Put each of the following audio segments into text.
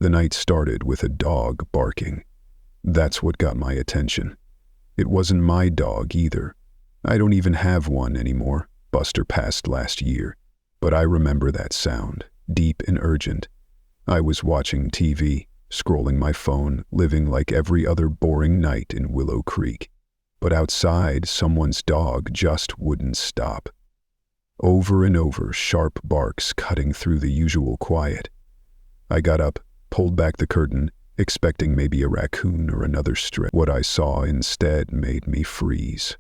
The night started with a dog barking. That's what got my attention. It wasn't my dog either. I don't even have one anymore. Buster passed last year. But I remember that sound, deep and urgent. I was watching TV, scrolling my phone, living like every other boring night in Willow Creek. But outside, someone's dog just wouldn't stop. Over and over, sharp barks cutting through the usual quiet. I got up, pulled back the curtain, expecting maybe a raccoon or another stray. What I saw instead made me freeze.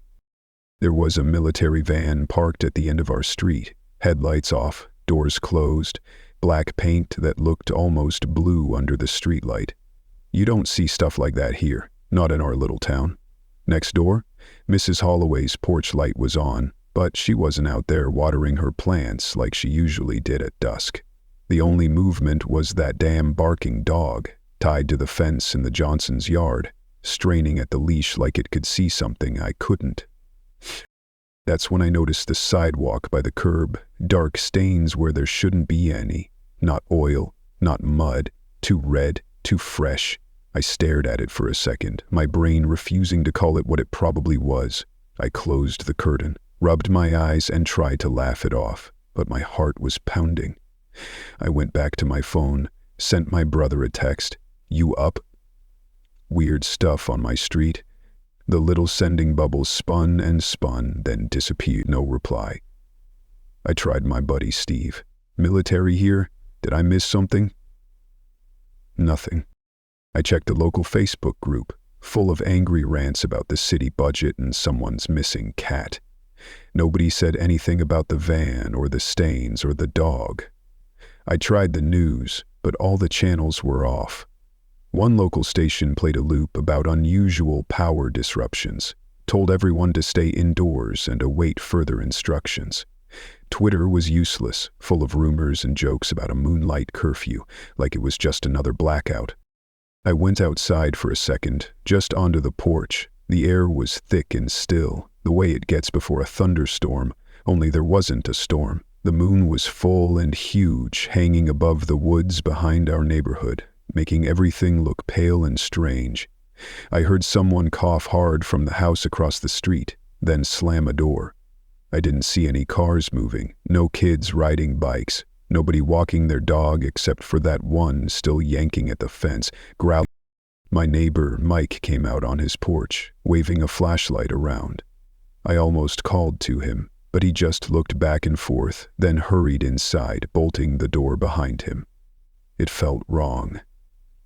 There was a military van parked at the end of our street, headlights off, doors closed, black paint that looked almost blue under the streetlight. You don't see stuff like that here, not in our little town. Next door, Mrs. Holloway's porch light was on, but she wasn't out there watering her plants like she usually did at dusk. The only movement was that damn barking dog, tied to the fence in the Johnsons' yard, straining at the leash like it could see something I couldn't. That's when I noticed the sidewalk by the curb, dark stains where there shouldn't be any. Not oil, not mud, too red, too fresh. I stared at it for a second, my brain refusing to call it what it probably was. I closed the curtain, rubbed my eyes, and tried to laugh it off, but my heart was pounding. I went back to my phone, sent my brother a text. "You up?" Weird stuff on my street. The little sending bubble spun and spun, then disappeared. No reply. I tried my buddy Steve. "Military here? Did I miss something?" Nothing. I checked a local Facebook group, full of angry rants about the city budget and someone's missing cat. Nobody said anything about the van or the stains or the dog. I tried the news, but all the channels were off. One local station played a loop about unusual power disruptions, told everyone to stay indoors and await further instructions. Twitter was useless, full of rumors and jokes about a moonlight curfew, like it was just another blackout. I went outside for a second, just onto the porch. The air was thick and still, the way it gets before a thunderstorm, only there wasn't a storm. The moon was full and huge, hanging above the woods behind our neighborhood, making everything look pale and strange. I heard someone cough hard from the house across the street, then slam a door. I didn't see any cars moving, no kids riding bikes, nobody walking their dog except for that one still yanking at the fence, growling. My neighbor, Mike, came out on his porch, waving a flashlight around. I almost called to him, but he just looked back and forth, then hurried inside, bolting the door behind him. It felt wrong.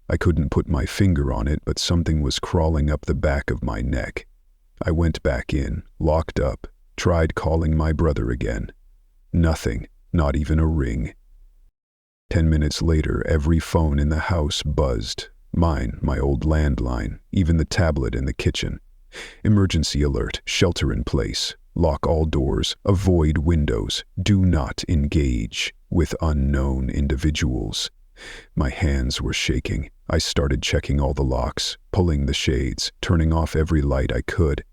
I couldn't put my finger on it, but something was crawling up the back of my neck. I went back in, locked up, tried calling my brother again. Nothing, not even a ring. 10 minutes later, every phone in the house buzzed. Mine, my old landline, even the tablet in the kitchen. Emergency alert, shelter in place, lock all doors, avoid windows, do not engage with unknown individuals. My hands were shaking. I started checking all the locks, pulling the shades, turning off every light I could.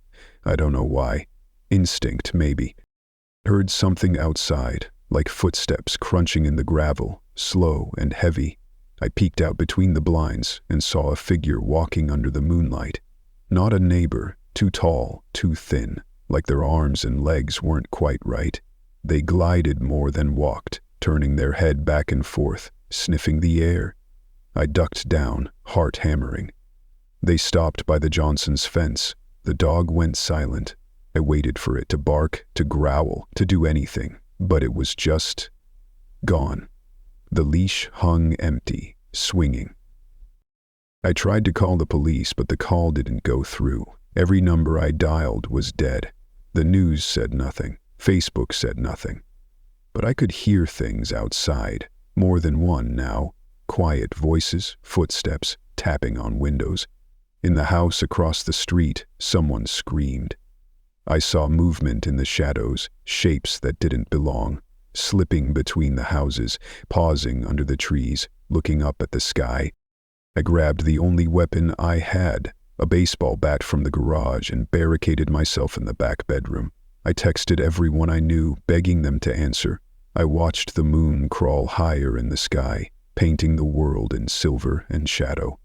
I don't know why. Instinct, maybe. Heard something outside, like footsteps crunching in the gravel, slow and heavy. I peeked out between the blinds and saw a figure walking under the moonlight. Not a neighbor, too tall, too thin, like their arms and legs weren't quite right. They glided more than walked, turning their head back and forth, sniffing the air. I ducked down, heart hammering. They stopped by the Johnsons' fence. The dog went silent. I waited for it to bark, to growl, to do anything, but it was just gone. The leash hung empty, swinging. I tried to call the police, but the call didn't go through. Every number I dialed was dead. The news said nothing. Facebook said nothing. But I could hear things outside, more than one now. Quiet voices, footsteps, tapping on windows. In the house across the street, someone screamed. I saw movement in the shadows, shapes that didn't belong, slipping between the houses, pausing under the trees, looking up at the sky. I grabbed the only weapon I had, a baseball bat from the garage, and barricaded myself in the back bedroom. I texted everyone I knew, begging them to answer. I watched the moon crawl higher in the sky, painting the world in silver and shadow.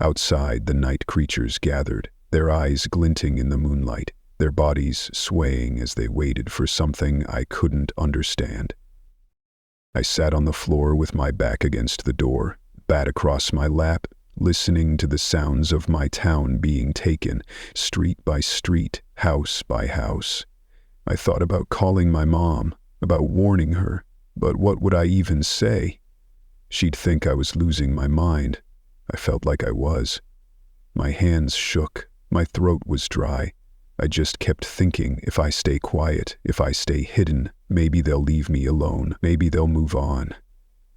Outside, the night creatures gathered, their eyes glinting in the moonlight, their bodies swaying as they waited for something I couldn't understand. I sat on the floor with my back against the door, bat across my lap, listening to the sounds of my town being taken, street by street, house by house. I thought about calling my mom, about warning her, but what would I even say? She'd think I was losing my mind. I felt like I was. My hands shook, my throat was dry. I just kept thinking, if I stay quiet, if I stay hidden, maybe they'll leave me alone, maybe they'll move on.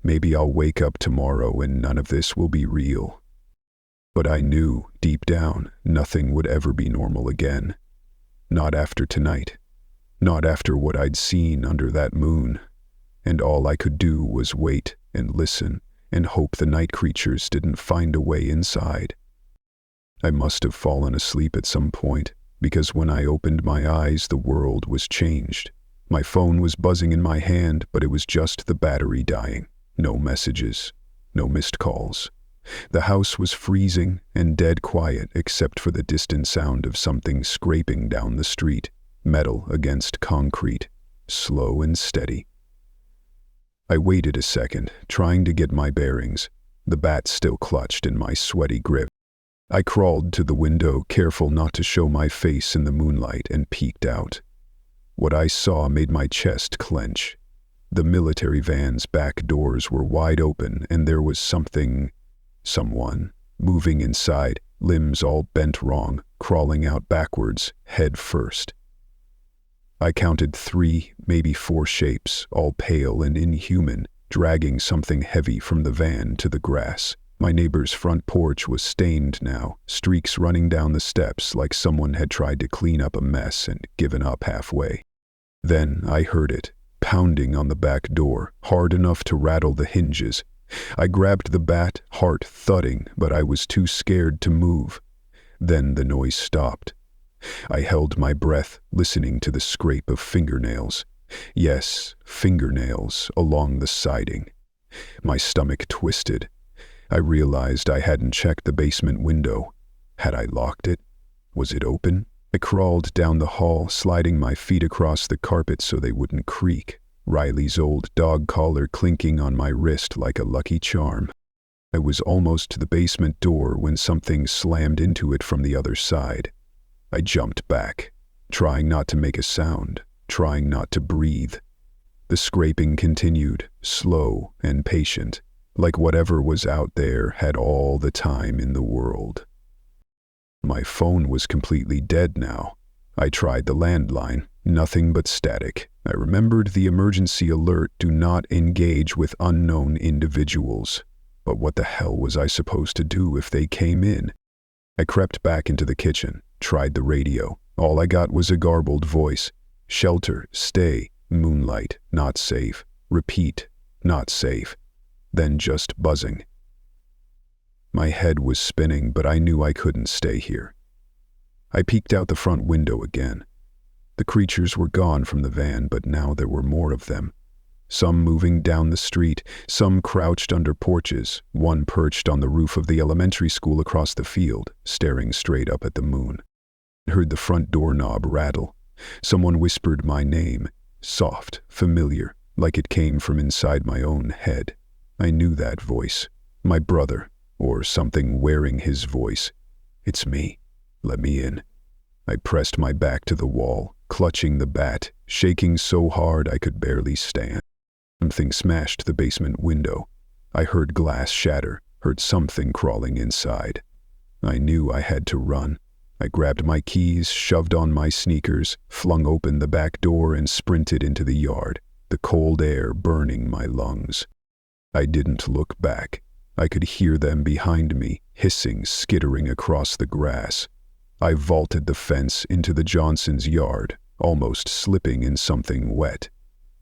Maybe I'll wake up tomorrow and none of this will be real. But I knew, deep down, nothing would ever be normal again. Not after tonight. Not after what I'd seen under that moon. And all I could do was wait and listen and hope the night creatures didn't find a way inside. I must have fallen asleep at some point, because when I opened my eyes, the world was changed. My phone was buzzing in my hand, but it was just the battery dying. No messages, no missed calls. The house was freezing and dead quiet except for the distant sound of something scraping down the street, metal against concrete, slow and steady. I waited a second, trying to get my bearings, the bat still clutched in my sweaty grip. I crawled to the window, careful not to show my face in the moonlight, and peeked out. What I saw made my chest clench. The military van's back doors were wide open, and there was someone, moving inside, limbs all bent wrong, crawling out backwards, head first. I counted 3, maybe 4 shapes, all pale and inhuman, dragging something heavy from the van to the grass. My neighbor's front porch was stained now, streaks running down the steps like someone had tried to clean up a mess and given up halfway. Then I heard it, pounding on the back door, hard enough to rattle the hinges. I grabbed the bat, heart thudding, but I was too scared to move. Then the noise stopped. I held my breath, listening to the scrape of fingernails. Yes, fingernails along the siding. My stomach twisted. I realized I hadn't checked the basement window. Had I locked it? Was it open? I crawled down the hall, sliding my feet across the carpet so they wouldn't creak, Riley's old dog collar clinking on my wrist like a lucky charm. I was almost to the basement door when something slammed into it from the other side. I jumped back, trying not to make a sound, trying not to breathe. The scraping continued, slow and patient, like whatever was out there had all the time in the world. My phone was completely dead now. I tried the landline, nothing but static. I remembered the emergency alert, do not engage with unknown individuals. But what the hell was I supposed to do if they came in? I crept back into the kitchen, tried the radio. All I got was a garbled voice. Shelter, stay, moonlight, not safe. Repeat, not safe. Then just buzzing. My head was spinning, but I knew I couldn't stay here. I peeked out the front window again. The creatures were gone from the van, but now there were more of them. Some moving down the street, some crouched under porches, one perched on the roof of the elementary school across the field, staring straight up at the moon. I heard the front doorknob rattle. Someone whispered my name, soft, familiar, like it came from inside my own head. I knew that voice. My brother, or something wearing his voice. It's me. Let me in. I pressed my back to the wall, clutching the bat, shaking so hard I could barely stand. Something smashed the basement window. I heard glass shatter, heard something crawling inside. I knew I had to run. I grabbed my keys, shoved on my sneakers, flung open the back door and sprinted into the yard, the cold air burning my lungs. I didn't look back. I could hear them behind me, hissing, skittering across the grass. I vaulted the fence into the Johnsons' yard, almost slipping in something wet.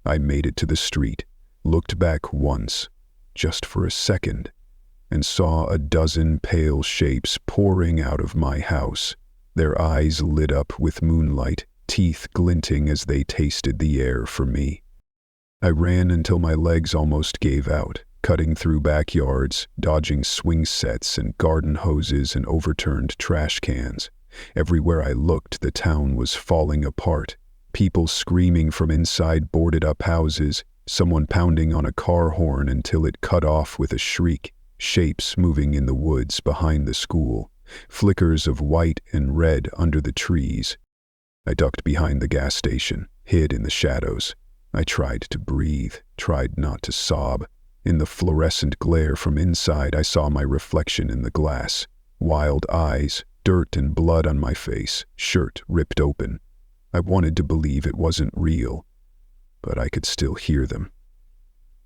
I made it to the street, looked back once, just for a second, and saw a dozen pale shapes pouring out of my house, their eyes lit up with moonlight, teeth glinting as they tasted the air for me. I ran until my legs almost gave out, cutting through backyards, dodging swing sets and garden hoses and overturned trash cans. Everywhere I looked, the town was falling apart. People screaming from inside boarded-up houses, someone pounding on a car horn until it cut off with a shriek, shapes moving in the woods behind the school, flickers of white and red under the trees. I ducked behind the gas station, hid in the shadows. I tried to breathe, tried not to sob. In the fluorescent glare from inside, I saw my reflection in the glass. Wild eyes, dirt and blood on my face, shirt ripped open. I wanted to believe it wasn't real, but I could still hear them.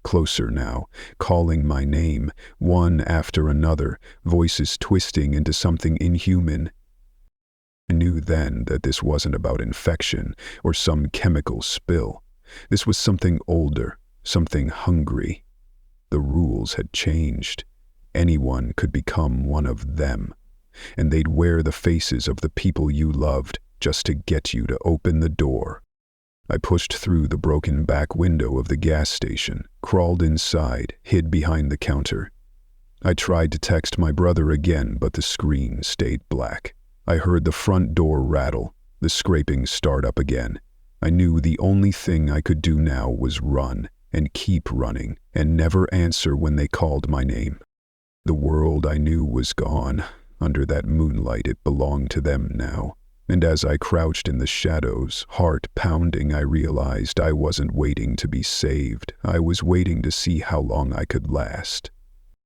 Closer now, calling my name, one after another, voices twisting into something inhuman. I knew then that this wasn't about infection or some chemical spill. This was something older, something hungry. The rules had changed. Anyone could become one of them, and they'd wear the faces of the people you loved just to get you to open the door. I pushed through the broken back window of the gas station, crawled inside, hid behind the counter. I tried to text my brother again, but the screen stayed black. I heard the front door rattle, the scraping start up again. I knew the only thing I could do now was run, and keep running, and never answer when they called my name. The world I knew was gone. Under that moonlight, it belonged to them now. And as I crouched in the shadows, heart pounding, I realized I wasn't waiting to be saved. I was waiting to see how long I could last.